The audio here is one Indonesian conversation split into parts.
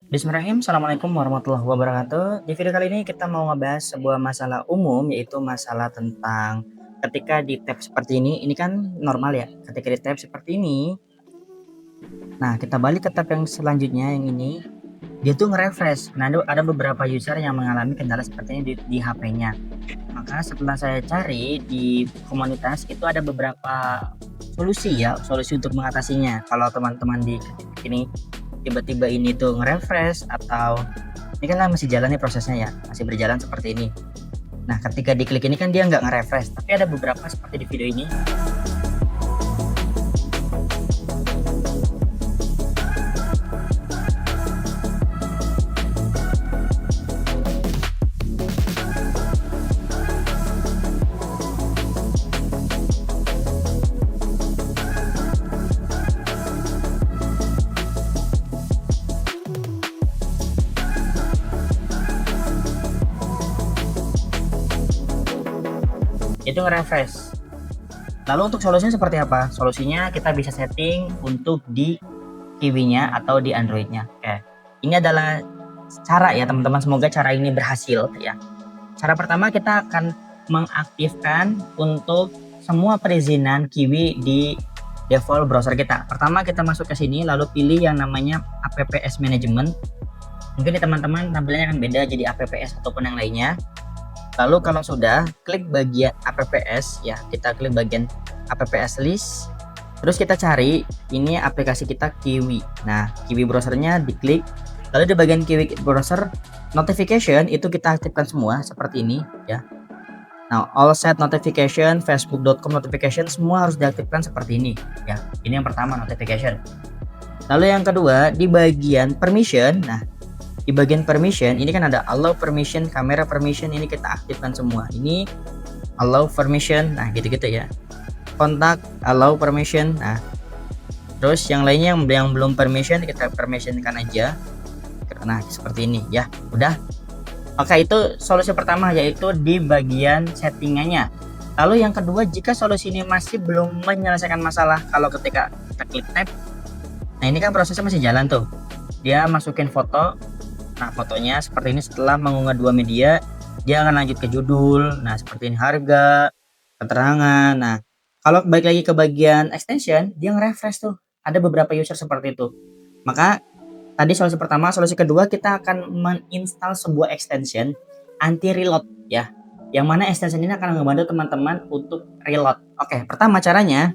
Bismillahirrahmanirrahim. Assalamualaikum warahmatullahi wabarakatuh. Di video kali ini kita mau ngebahas sebuah masalah umum, yaitu masalah tentang ketika di tab seperti ini kan normal ya. Ketika di tab seperti ini, nah kita balik ke tab yang selanjutnya yang ini, dia tuh nge-refresh. Nah ada beberapa user yang mengalami kendala seperti ini di HP-nya. Maka setelah saya cari di komunitas itu ada beberapa solusi untuk mengatasinya. Kalau teman-teman di ini tiba-tiba ini tuh nge-refresh atau ini kan masih jalan nih prosesnya ya, masih berjalan seperti ini. Nah ketika diklik ini kan dia nggak nge-refresh, tapi ada beberapa seperti di video ini. Itu nge-refresh. Lalu untuk solusinya seperti apa? Solusinya kita bisa setting untuk di Kiwi-nya atau di Android-nya. Oke. Ini adalah cara ya teman-teman, semoga cara ini berhasil ya. Cara pertama kita akan mengaktifkan untuk semua perizinan Kiwi di default browser kita. Pertama kita masuk ke sini lalu pilih yang namanya apps management. Mungkin di teman-teman tampilannya akan beda jadi apps ataupun yang lainnya. Lalu kalau sudah, klik bagian apps ya, kita klik bagian apps list. Terus kita cari ini aplikasi kita Kiwi. Nah, Kiwi browsernya diklik. Lalu di bagian Kiwi browser notification itu kita aktifkan semua seperti ini ya. Nah, all set notification, facebook.com notification semua harus diaktifkan seperti ini ya. Ini yang pertama notification. Lalu yang kedua di bagian permission. Nah, di bagian permission ini kan ada allow permission, kamera permission, ini kita aktifkan semua. Ini allow permission, nah gitu-gitu ya. Kontak allow permission, nah terus yang lainnya yang belum permission kita permissionkan aja. Nah seperti ini ya, udah. Oke, itu solusi pertama yaitu di bagian settingannya. Lalu yang kedua, jika solusi ini masih belum menyelesaikan masalah, kalau ketika kita klik tab, nah ini kan prosesnya masih jalan tuh, dia masukin foto. Nah fotonya seperti ini, setelah mengunggah dua media dia akan lanjut ke judul. Nah seperti ini, harga, keterangan. Nah kalau balik lagi ke bagian extension, dia nge-refresh tuh, ada beberapa user seperti itu. Maka tadi solusi pertama, solusi kedua kita akan menginstal sebuah extension anti reload ya, yang mana extension ini akan membantu teman-teman untuk reload. Oke, pertama caranya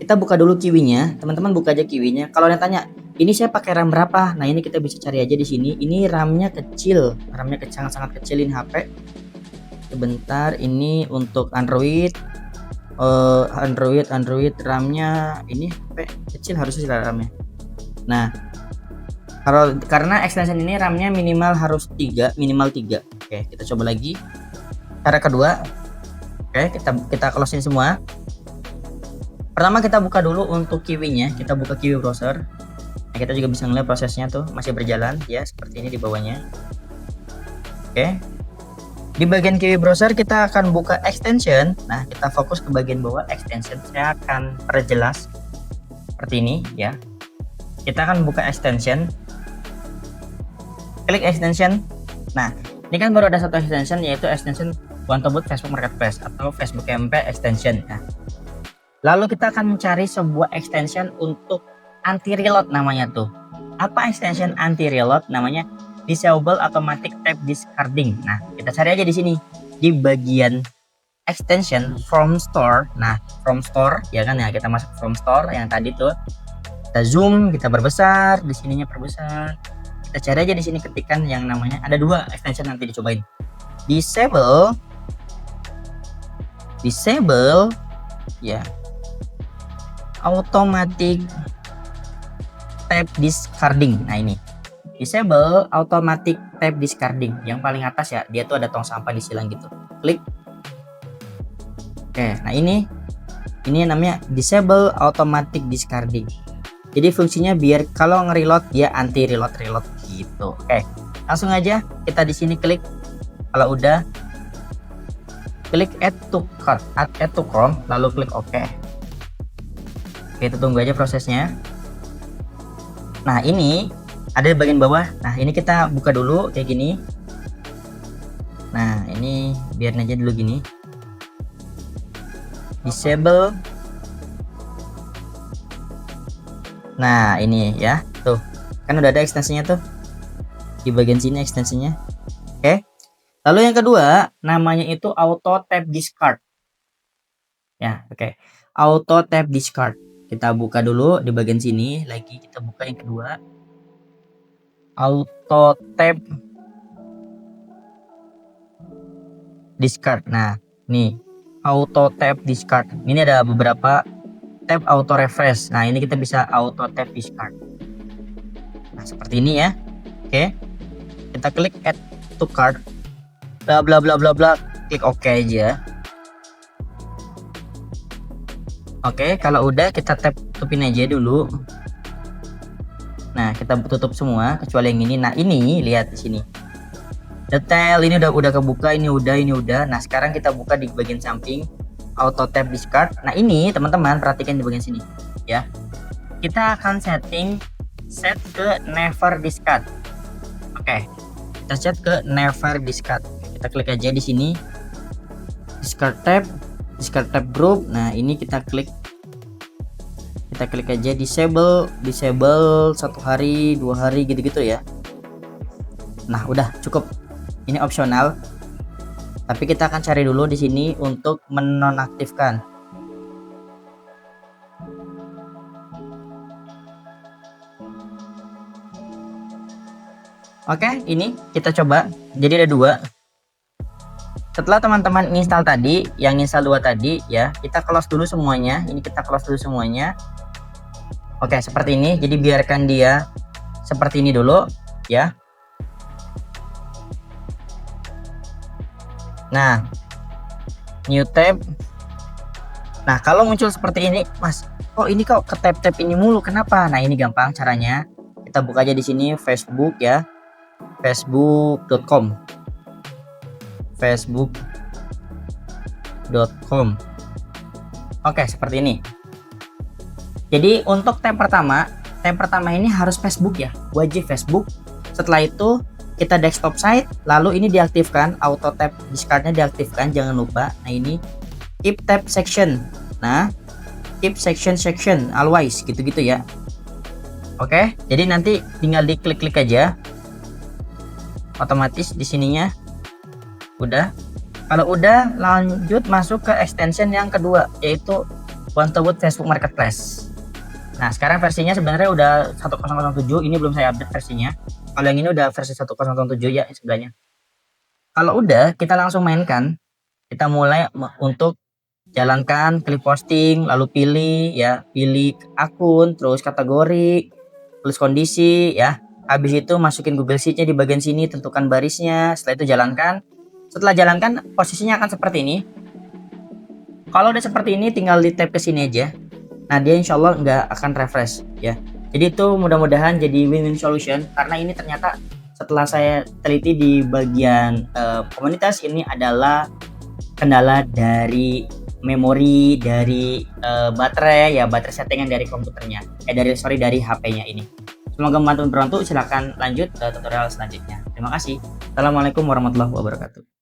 kita buka dulu Kiwi-nya, teman-teman buka aja Kiwi-nya. Kalau ada tanya ini saya pakai RAM berapa, nah ini kita bisa cari aja di sini. Ini RAM-nya kecil, RAM-nya sangat kecil ini HP. Sebentar, ini untuk Android, Android RAM-nya ini HP kecil harusnya RAM-nya. Nah, karena extension ini RAM-nya minimal harus 3, minimal 3. Oke, kita coba lagi. Cara kedua, oke kita close ini semua. Pertama kita buka dulu untuk Kiwi-nya, kita buka Kiwi browser. Nah, kita juga bisa ngeliat prosesnya tuh masih berjalan ya, seperti ini di bawahnya. Oke, di bagian Kiwi browser kita akan buka extension. Nah kita fokus ke bagian bawah extension, saya akan perjelas seperti ini ya. Kita akan buka extension, klik extension. Nah ini kan baru ada satu extension, yaitu extension OneToBoot Facebook Marketplace atau Facebook MP extension ya. Lalu kita akan mencari sebuah extension untuk anti reload, namanya tuh. Apa extension anti reload? Namanya disable automatic tab discarding. Nah kita cari aja di sini di bagian extension from store. Nah from store ya kan ya, kita masuk from store yang tadi tuh, kita zoom, kita perbesar, di sininya perbesar. Kita cari aja di sini, ketikan yang namanya, ada dua extension nanti dicobain. Disable ya, automatic tab discarding. Nah ini disable automatic tab discarding yang paling atas ya, dia tuh ada tong sampah di silang gitu, klik. Oke, nah ini namanya disable automatic discarding. Jadi fungsinya biar kalau nge-reload dia anti reload gitu. Oke, langsung aja kita di sini klik. Kalau udah, klik add to cart, add to Chrome, lalu klik OK. Kita tunggu aja prosesnya. Nah ini ada di bagian bawah. Nah ini kita buka dulu kayak gini. Nah ini biarin aja dulu gini, disable. Nah ini ya, tuh kan udah ada ekstensinya tuh di bagian sini ekstensinya. Oke, lalu yang kedua namanya itu auto tap discard ya. Oke, auto tap discard kita buka dulu di bagian sini lagi, kita buka yang kedua, auto tap discard. Nah nih auto tap discard ini ada beberapa tap auto refresh. Nah ini kita bisa auto tap discard. Nah seperti ini ya. Oke, kita klik add to cart, bla bla bla bla bla, klik OK aja. Oke, kalau udah kita tap tutupin aja dulu. Nah kita tutup semua kecuali yang ini. Nah ini lihat di sini detail ini udah kebuka, ini udah. Nah sekarang kita buka di bagian samping auto tap discard. Nah ini teman-teman perhatikan di bagian sini ya, kita akan set ke never discard. Oke, kita set ke never discard. Kita klik aja di sini discard tab group. Nah ini kita klik aja disable 1 hari 2 hari gitu-gitu ya. Nah udah cukup, ini opsional, tapi kita akan cari dulu di sini untuk menonaktifkan. Oke, ini kita coba. Jadi ada 2. Setelah teman-teman install tadi, yang install 2 tadi ya, kita close dulu semuanya. Ini kita close dulu semuanya. Oke, seperti ini. Jadi biarkan dia seperti ini dulu ya. Nah, new tab. Nah, kalau muncul seperti ini, Mas, kok ini kok ke tab-tab ini mulu? Kenapa? Nah, ini gampang caranya. Kita buka aja di sini Facebook ya. facebook.com. Oke, seperti ini. Jadi untuk tab pertama ini harus Facebook ya, wajib Facebook. Setelah itu kita desktop site, lalu ini diaktifkan, auto tab discardnya diaktifkan, jangan lupa. Nah ini keep tab section. Nah keep section always gitu-gitu ya. Oke, jadi nanti tinggal diklik-klik aja, otomatis di sininya udah. Kalau udah, lanjut masuk ke extension yang kedua, yaitu Wantowut Facebook Marketplace. Nah sekarang versinya sebenarnya udah 1007, ini belum saya update versinya. Kalau yang ini udah versi 1007 ya sebelahnya. Kalau udah, kita langsung mainkan. Kita mulai untuk jalankan, klik posting, lalu pilih akun, terus kategori, tulis kondisi ya. Habis itu masukin Google Sheet-nya di bagian sini, tentukan barisnya. Setelah itu jalankan. Setelah jalankan, posisinya akan seperti ini. Kalau udah seperti ini, tinggal di tap ke sini aja. Nah dia insya Allah nggak akan refresh ya. Jadi itu mudah-mudahan jadi win-win solution, karena ini ternyata setelah saya teliti di bagian komunitas, ini adalah kendala dari memori, dari baterai settingan dari komputernya, dari HP-nya ini. Semoga membantu. Silahkan lanjut ke tutorial selanjutnya. Terima kasih. Assalamualaikum warahmatullahi wabarakatuh.